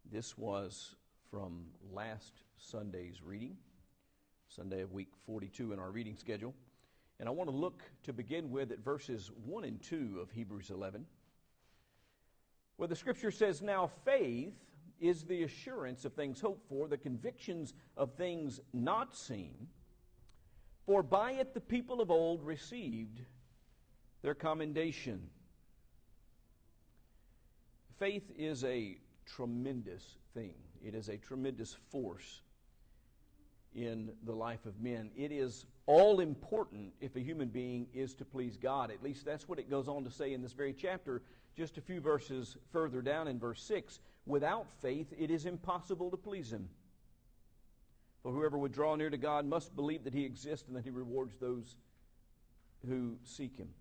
This was from last Sunday's reading, Sunday of week 42 in our reading schedule. And I want to look to begin with at verses 1 and 2 of Hebrews 11, where the scripture says, "Now faith is the assurance of things hoped for, the convictions of things not seen. For by it the people of old received their commendation." Faith is a tremendous thing. It is a tremendous force in the life of men. It is all important if a human being is to please God. At least that's what it goes on to say in this very chapter, just a few verses further down in verse 6. "Without faith it is impossible to please Him. For whoever would draw near to God must believe that He exists and that He rewards those who seek Him."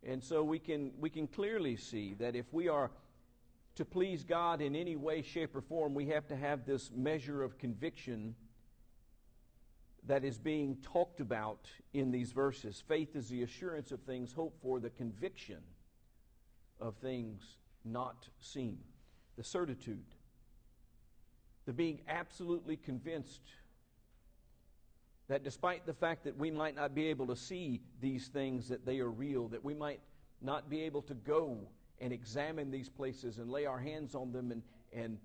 And so we can clearly see that if we are to please God in any way, shape, or form, we have to have this measure of conviction that is being talked about in these verses. Faith is the assurance of things hoped for, the conviction of things not seen, the certitude, the being absolutely convinced that despite the fact that we might not be able to see these things, that they are real, that we might not be able to go and examine these places and lay our hands on them and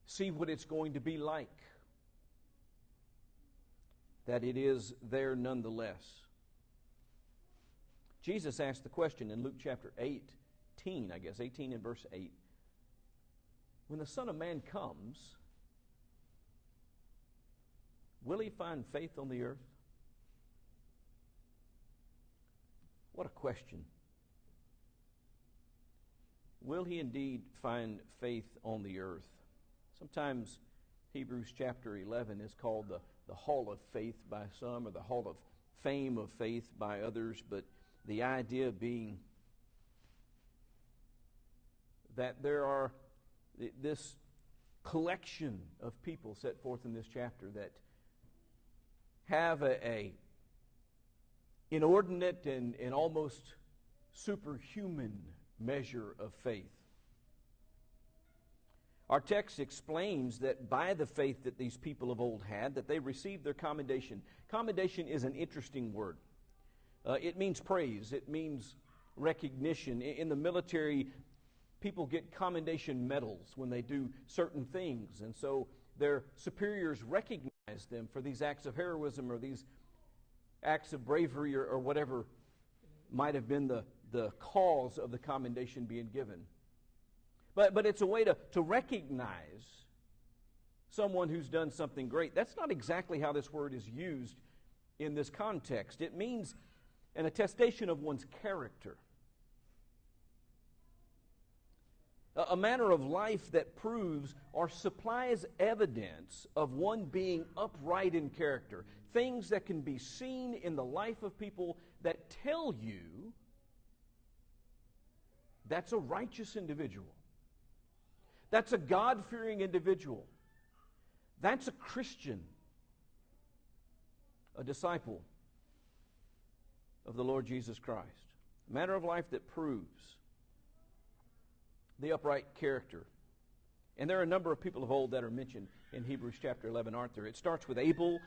see what it's going to be like, that it is there nonetheless. Jesus asked the question in Luke chapter 18, 18 and verse 8, "When the Son of Man comes, will He find faith on the earth?" What a question. Will He indeed find faith on the earth? Sometimes Hebrews chapter 11 is called the Hall of Faith by some, or the Hall of Fame of Faith by others, but the idea being that there are this collection of people set forth in this chapter that have a inordinate and almost superhuman measure of faith. Our text explains that by the faith that these people of old had, that they received their commendation. Commendation is an interesting word. It means praise. It means recognition. In the military, people get commendation medals when they do certain things, and so their superiors recognize them for these acts of heroism or these acts of bravery or whatever might have been the cause of the commendation being given. But it's a way to recognize someone who's done something great. That's not exactly how this word is used in this context. It means an attestation of one's character. A manner of life that proves or supplies evidence of one being upright in character. Things that can be seen in the life of people that tell you that's a righteous individual. That's a God-fearing individual. That's a Christian, a disciple of the Lord Jesus Christ. A manner of life that proves the upright character. And there are a number of people of old that are mentioned in Hebrews chapter 11, aren't there? It starts with Abel,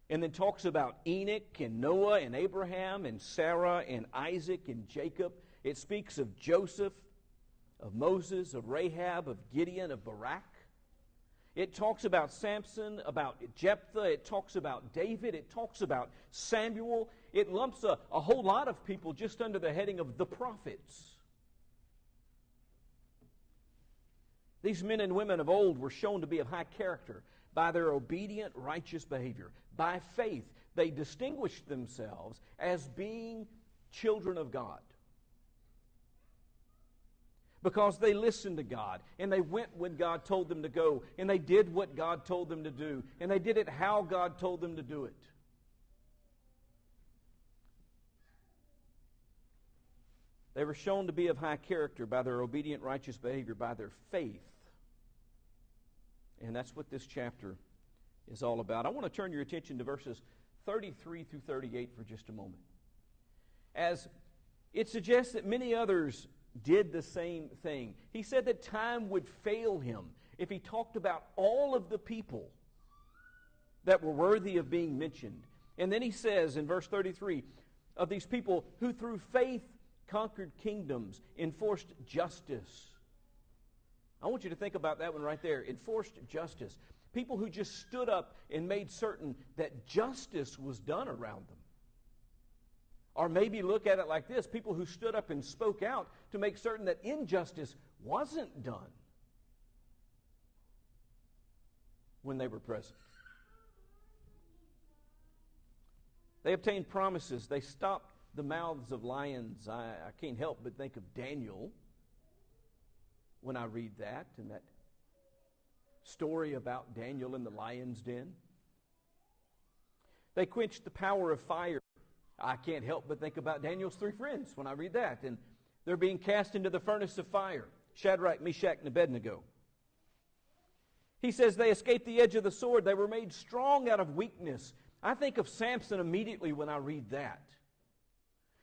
and then talks about Enoch and Noah and Abraham and Sarah and Isaac and Jacob. It speaks of Joseph, of Moses, of Rahab, of Gideon, of Barak. It talks about Samson, about Jephthah. It talks about David. It talks about Samuel. It lumps a whole lot of people just under the heading of the prophets. These men and women of old were shown to be of high character by their obedient, righteous behavior. By faith, they distinguished themselves as being children of God. Because they listened to God, and they went when God told them to go, and they did what God told them to do, and they did it how God told them to do it. They were shown to be of high character by their obedient, righteous behavior, by their faith. And that's what this chapter is all about. I want to turn your attention to verses 33 through 38 for just a moment. As it suggests that many others did the same thing. He said that time would fail him if he talked about all of the people that were worthy of being mentioned. And then he says in verse 33, of these people who through faith conquered kingdoms, enforced justice. I want you to think about that one right there. Enforced justice. People who just stood up and made certain that justice was done around them. Or maybe look at it like this. People who stood up and spoke out to make certain that injustice wasn't done when they were present. They obtained promises. They stopped the mouths of lions. I can't help but think of Daniel when I read that, and that story about Daniel in the lion's den. They quenched the power of fire. I can't help but think about Daniel's three friends when I read that. And they're being cast into the furnace of fire. Shadrach, Meshach, and Abednego. He says they escaped the edge of the sword. They were made strong out of weakness. I think of Samson immediately when I read that.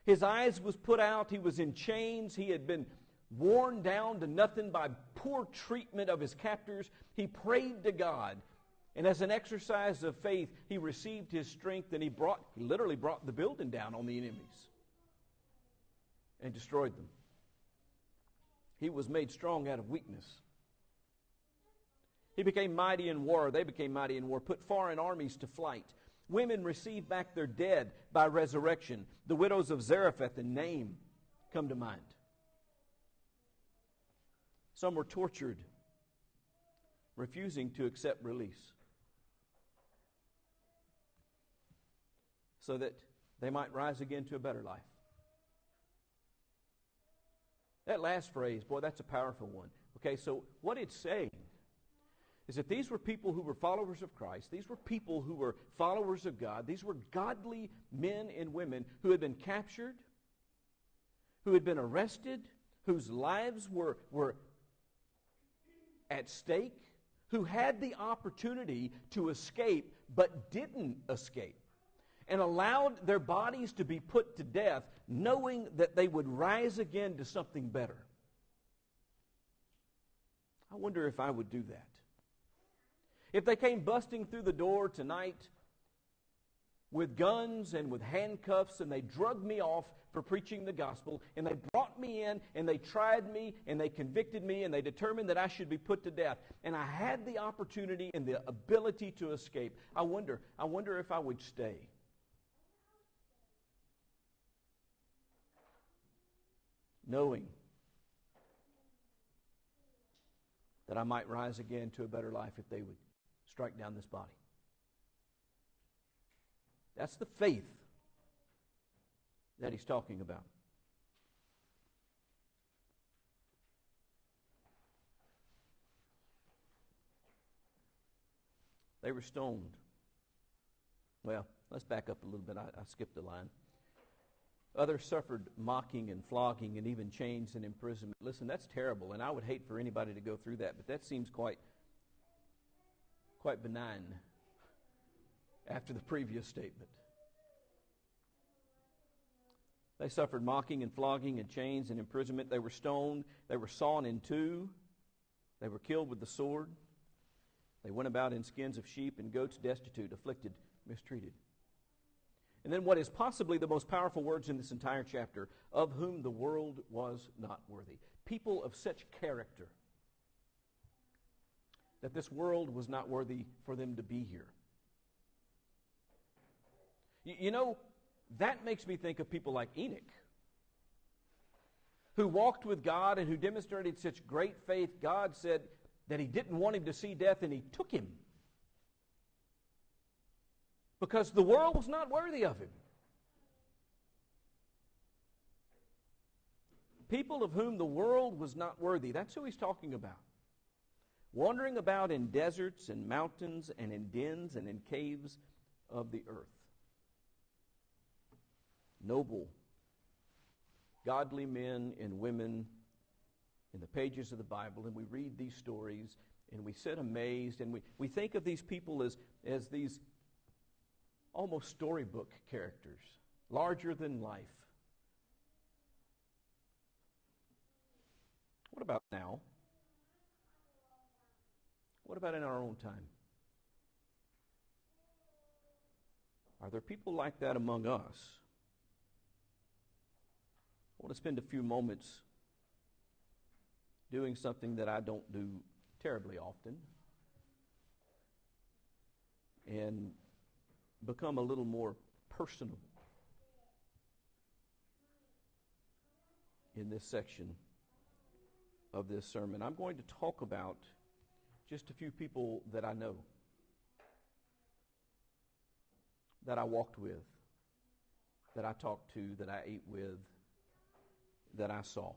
His eyes was put out. He was in chains. He had been worn down to nothing by poor treatment of his captors. He prayed to God. And as an exercise of faith, he received his strength, and he literally brought the building down on the enemies and destroyed them. He was made strong out of weakness. He became mighty in war. They became mighty in war, put foreign armies to flight. Women received back their dead by resurrection. The widows of Zarephath and Naim come to mind. Some were tortured, refusing to accept release, so that they might rise again to a better life. That last phrase, boy, that's a powerful one. Okay, so what it's saying is that these were people who were followers of Christ. These were people who were followers of God. These were godly men and women who had been captured, who had been arrested, whose lives were at stake, who had the opportunity to escape but didn't escape, and allowed their bodies to be put to death, knowing that they would rise again to something better. I wonder if I would do that. If they came busting through the door tonight with guns and with handcuffs, and they drugged me off for preaching the gospel, and they brought me in, and they tried me, and they convicted me, and they determined that I should be put to death, and I had the opportunity and the ability to escape, I wonder if I would stay. Knowing that I might rise again to a better life if they would strike down this body. That's the faith that he's talking about. They were stoned. Well, let's back up a little bit. I skipped a line. Others suffered mocking and flogging and even chains and imprisonment. Listen, that's terrible, and I would hate for anybody to go through that, but that seems quite benign after the previous statement. They suffered mocking and flogging and chains and imprisonment. They were stoned. They were sawn in two. They were killed with the sword. They went about in skins of sheep and goats, destitute, afflicted, mistreated. And then what is possibly the most powerful words in this entire chapter, of whom the world was not worthy. People of such character that this world was not worthy for them to be here. You know, that makes me think of people like Enoch, who walked with God and who demonstrated such great faith. God said that he didn't want him to see death, and he took him, because the world was not worthy of him. People of whom the world was not worthy. That's who he's talking about. Wandering about in deserts and mountains and in dens and in caves of the earth. Noble, godly men and women in the pages of the Bible, and we read these stories and we sit amazed, and we think of these people as these almost storybook characters, larger than life. What about now? What about in our own time? Are there people like that among us? I want to spend a few moments doing something that I don't do terribly often and become a little more personal in this section of this sermon. I'm going to talk about just a few people that I know, that I walked with, that I talked to, that I ate with, that I saw.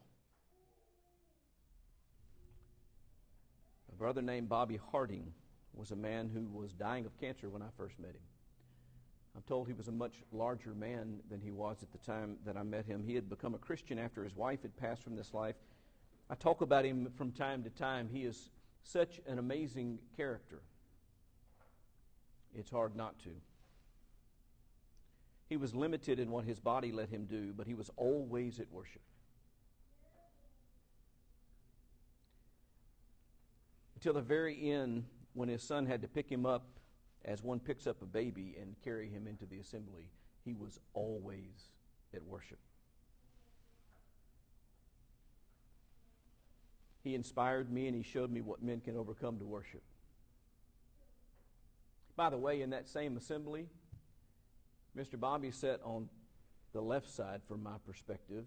A brother named Bobby Harding was a man who was dying of cancer when I first met him. I'm told he was a much larger man than he was at the time that I met him. He had become a Christian after his wife had passed from this life. I talk about him from time to time. He is such an amazing character. It's hard not to. He was limited in what his body let him do, but he was always at worship. Until the very end, when his son had to pick him up as one picks up a baby and carry him into the assembly, he was always at worship. He inspired me and he showed me what men can overcome to worship. By the way, in that same assembly, Mr. Bobby sat on the left side from my perspective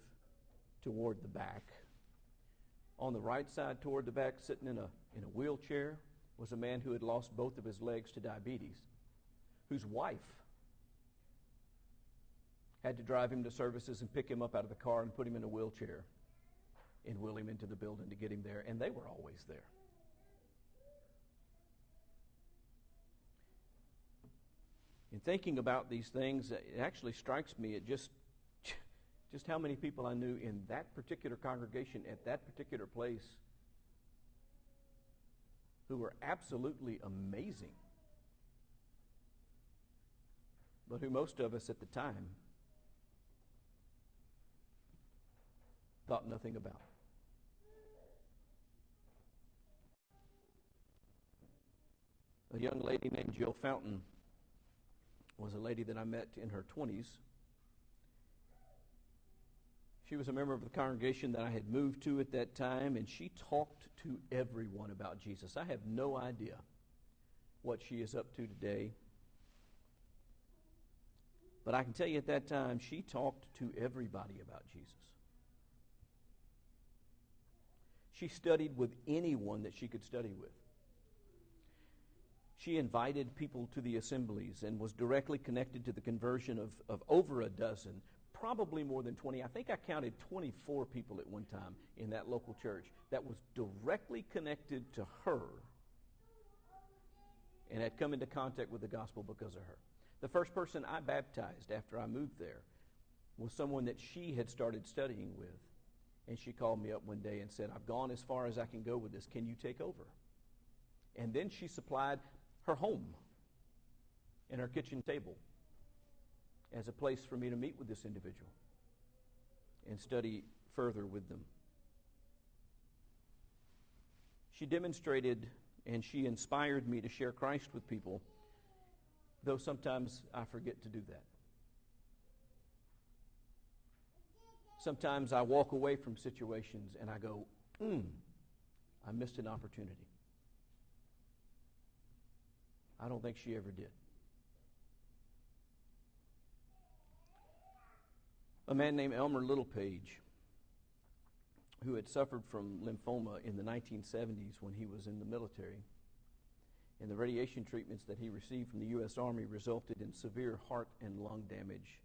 toward the back. On the right side toward the back, sitting in a wheelchair, was a man who had lost both of his legs to diabetes, whose wife had to drive him to services and pick him up out of the car and put him in a wheelchair and wheel him into the building to get him there, and they were always there. In thinking about these things, it actually strikes me at just how many people I knew in that particular congregation at that particular place who were absolutely amazing, but who most of us at the time thought nothing about. A young lady named Jill Fountain was a lady that I met in her 20s. She was a member of the congregation that I had moved to at that time, and she talked to everyone about Jesus. I have no idea what she is up to today, but I can tell you at that time, she talked to everybody about Jesus. She studied with anyone that she could study with. She invited people to the assemblies and was directly connected to the conversion of over a dozen, probably more than 20. I think I counted 24 people at one time in that local church that was directly connected to her and had come into contact with the gospel because of her. The first person I baptized after I moved there was someone that she had started studying with. And she called me up one day and said, "I've gone as far as I can go with this. Can you take over?" And then she supplied her home and her kitchen table as a place for me to meet with this individual and study further with them. She demonstrated and she inspired me to share Christ with people, though sometimes I forget to do that. Sometimes I walk away from situations and I go, I missed an opportunity. I don't think she ever did. A man named Elmer Littlepage, who had suffered from lymphoma in the 1970s when he was in the military, and the radiation treatments that he received from the U.S. Army resulted in severe heart and lung damage.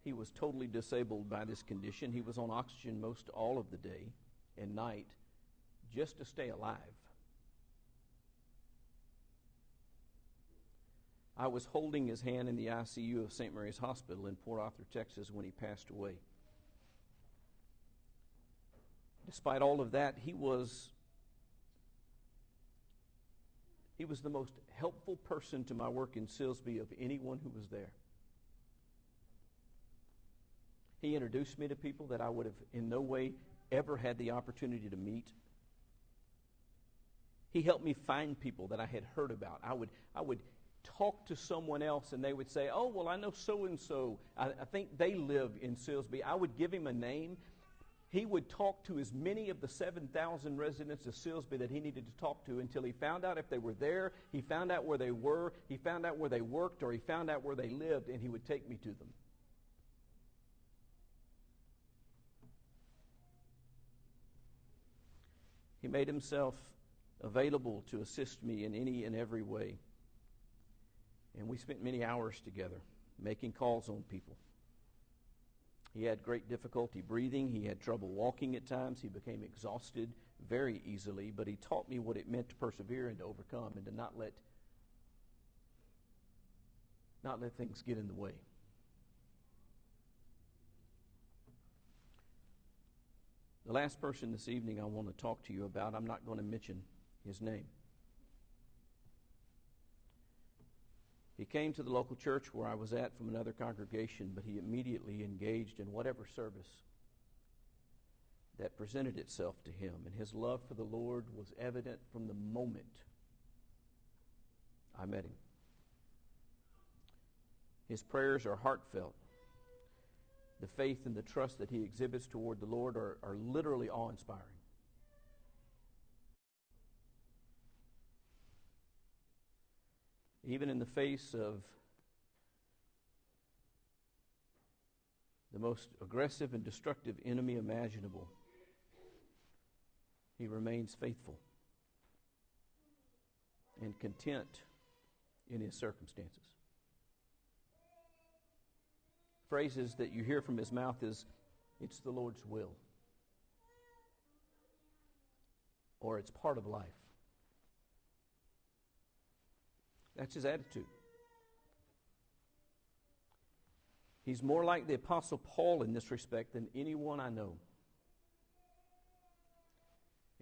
He was totally disabled by this condition. He was on oxygen most all of the day and night just to stay alive. I was holding his hand in the ICU of St. Mary's Hospital in Port Arthur, Texas, when he passed away. Despite all of that, he was the most helpful person to my work in Silsbee of anyone who was there. He introduced me to people that I would have in no way ever had the opportunity to meet. He helped me find people that I had heard about. I would talk to someone else and they would say, oh, well, I know so-and-so. I think they live in Silsbee. I would give him a name. He would talk to as many of the 7,000 residents of Silsbee that he needed to talk to until he found out if they were there, he found out where they were, he found out where they worked, or he found out where they lived, and he would take me to them. He made himself available to assist me in any and every way. And we spent many hours together making calls on people. He had great difficulty breathing. He had trouble walking at times. He became exhausted very easily, but he taught me what it meant to persevere and to overcome and to not let things get in the way. The last person this evening I want to talk to you about, I'm not going to mention his name. He came to the local church where I was at from another congregation, but he immediately engaged in whatever service that presented itself to him. And his love for the Lord was evident from the moment I met him. His prayers are heartfelt. The faith and the trust that he exhibits toward the Lord are literally awe-inspiring. Even in the face of the most aggressive and destructive enemy imaginable, he remains faithful and content in his circumstances. Phrases that you hear from his mouth is, it's the Lord's will, or it's part of life. That's his attitude. He's more like the Apostle Paul in this respect than anyone I know.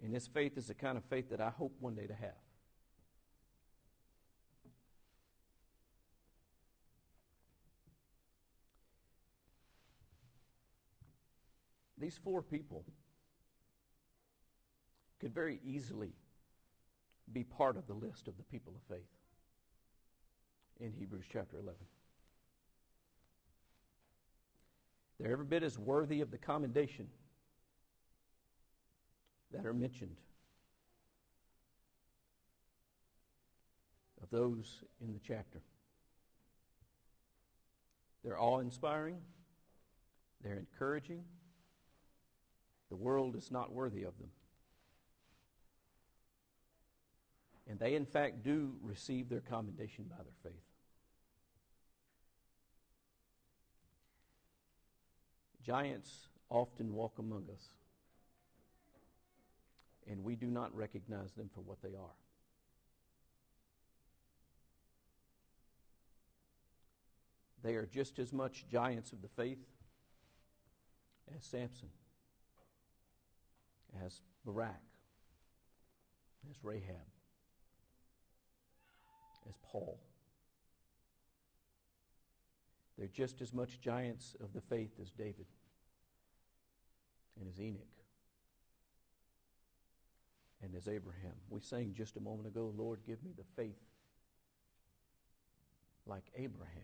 And his faith is the kind of faith that I hope one day to have. These four people could very easily be part of the list of the people of faith in Hebrews chapter 11. They're every bit as worthy of the commendation that are mentioned of those in the chapter. They're awe-inspiring. They're encouraging. The world is not worthy of them. And they, in fact, do receive their commendation by their faith. Giants often walk among us, and we do not recognize them for what they are. They are just as much giants of the faith as Samson, as Barak, as Rahab, as Paul. They're just as much giants of the faith as David and as Enoch and as Abraham. We sang just a moment ago, Lord, give me the faith like Abraham.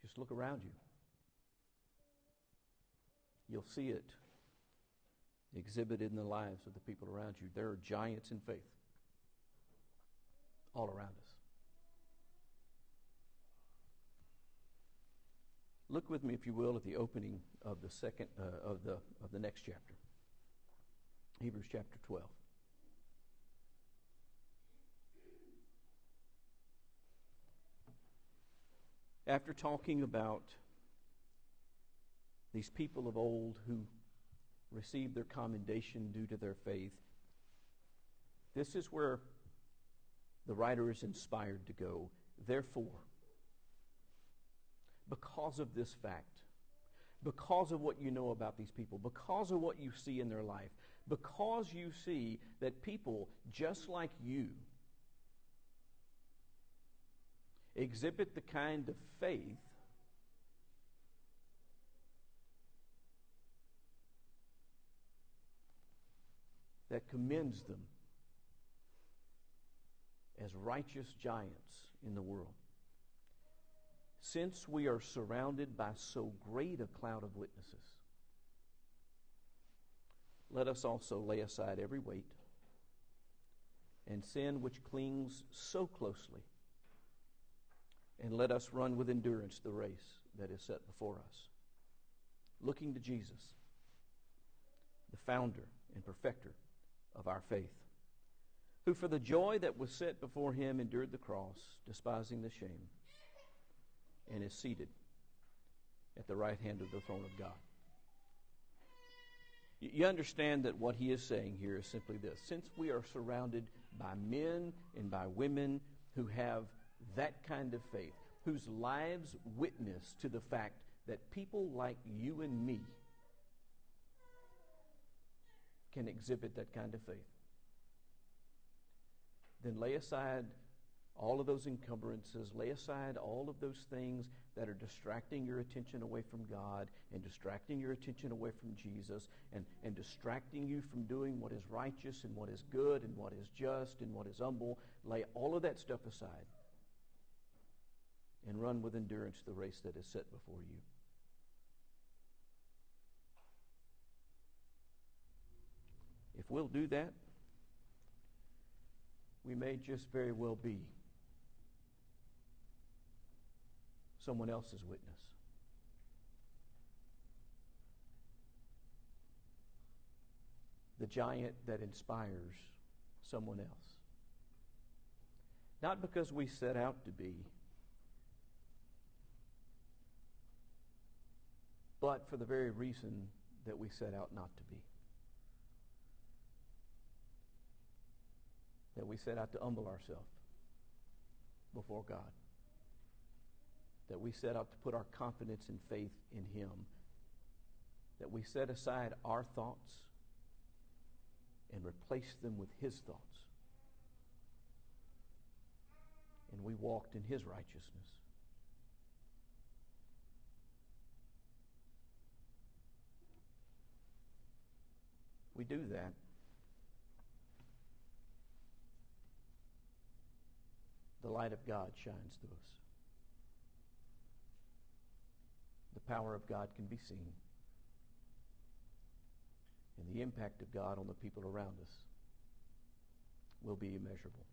Just look around you. You'll see it exhibited in the lives of the people around you. There are giants in faith all around us. Look with me, if you will, at the opening of the second of the next chapter, Hebrews chapter 12. After talking about these people of old who received their commendation due to their faith, this is where the writer is inspired to go. Therefore, because of this fact, because of what you know about these people, because of what you see in their life, because you see that people just like you exhibit the kind of faith that commends them as righteous giants in the world. Since we are surrounded by so great a cloud of witnesses, let us also lay aside every weight and sin which clings so closely, and let us run with endurance the race that is set before us, looking to Jesus, the founder and perfecter of our faith, who for the joy that was set before him endured the cross, despising the shame, and is seated at the right hand of the throne of God. You understand that what he is saying here is simply this. Since we are surrounded by men and by women who have that kind of faith, whose lives witness to the fact that people like you and me can exhibit that kind of faith, then lay aside all of those encumbrances, lay aside all of those things that are distracting your attention away from God and distracting your attention away from Jesus and distracting you from doing what is righteous and what is good and what is just and what is humble. Lay all of that stuff aside and run with endurance the race that is set before you. If we'll do that, we may just very well be someone else's witness. The giant that inspires someone else. Not because we set out to be, but for the very reason that we set out not to be. That we set out to humble ourselves before God. That we set out to put our confidence and faith in him. That we set aside our thoughts and replace them with his thoughts. And we walked in his righteousness. We do that the light of God shines through us. The power of God can be seen. And the impact of God on the people around us will be immeasurable.